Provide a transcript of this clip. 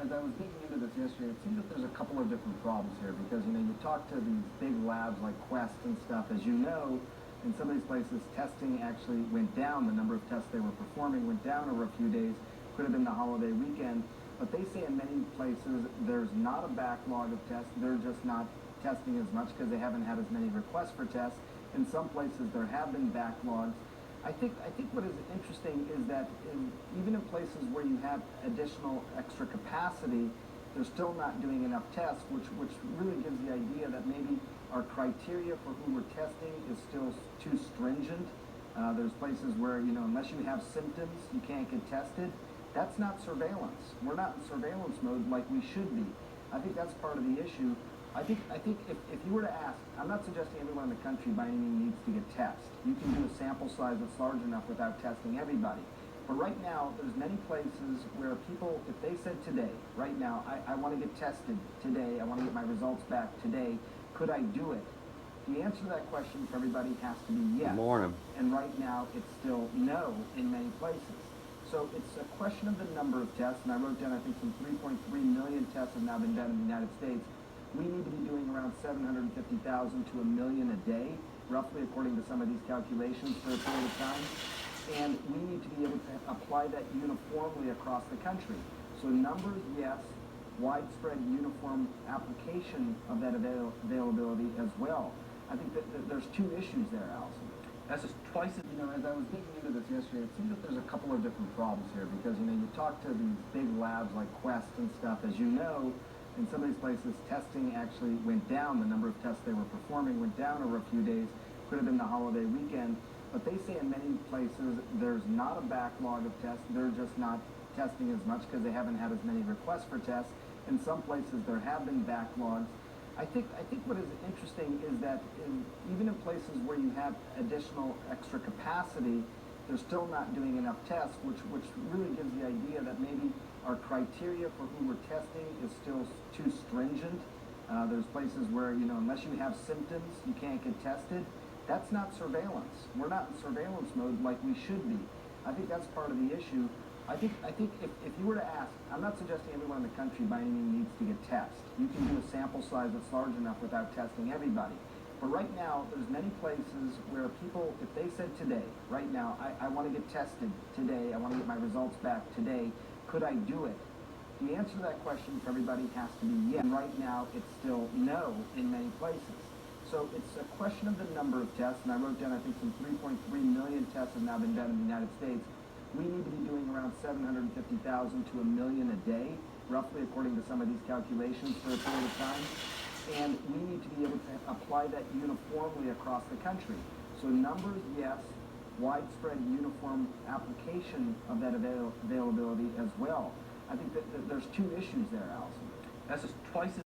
as I was digging into this yesterday, it seems that there's a couple of different problems here because, you talk to these big labs like Quest and stuff, as you know, in some of these places, testing actually went down. The number of tests they were performing went down over a few days. Could have been the holiday weekend. But they say in many places there's not a backlog of tests. They're just not testing as much because they haven't had as many requests for tests. In some places there have been backlogs. I think what is interesting is that even in places where you have additional extra capacity, they're still not doing enough tests, which really gives the idea that maybe our criteria for who we're testing is still too stringent. There's places where, unless you have symptoms, you can't get tested. That's not surveillance. We're not in surveillance mode like we should be. I think that's part of the issue. I think if you were to ask, I'm not suggesting everyone in the country by any means needs to get tested. You can do a sample size that's large enough without testing everybody. But right now, there's many places where people, if they said today, right now, I want to get tested today, I want to get my results back today, could I do it? The answer to that question for everybody has to be yes. Good morning. And right now, it's still no in many places. So it's a question of the number of tests, and I wrote down, I think, some 3.3 million tests have now been done in the United States. We need to be doing around 750,000 to a million a day, roughly, according to some of these calculations, for a period of time. And we need to be able to apply that uniformly across the country. So numbers, yes. Widespread uniform application of that availability as well. I think that there's two issues there, Allison. That's just twice as... As I was digging into this yesterday, it seems that there's a couple of different problems here because, you talk to these big labs like Quest and stuff, as you know, in some of these places, testing actually went down. The number of tests they were performing went down over a few days. Could have been the holiday weekend. But they say in many places there's not a backlog of tests. They're just not testing as much because they haven't had as many requests for tests. In some places there have been backlogs. I think what is interesting is that even in places where you have additional extra capacity, they're still not doing enough tests, which really gives the idea that maybe our criteria for who we're testing is still too stringent. There's places where, unless you have symptoms, you can't get tested. That's not surveillance. We're not in surveillance mode like we should be. I think that's part of the issue. I think if you were to ask, I'm not suggesting everyone in the country by any means needs to get tested. You can do a sample size that's large enough without testing everybody. But right now, there's many places where people, if they said today, right now, I want to get tested today, I want to get my results back today, could I do it? The answer to that question for everybody has to be yes. And right now, it's still no in many places. So it's a question of the number of tests, and I wrote down, I think, some 3.3 million tests have now been done in the United States. We need to be doing around 750,000 to a million a day, roughly, according to some of these calculations, for a period of time. And we need to be able to apply that uniformly across the country. So numbers, yes. Widespread uniform application of that availability as well. I think that there's two issues there, Allison. That's just twice as...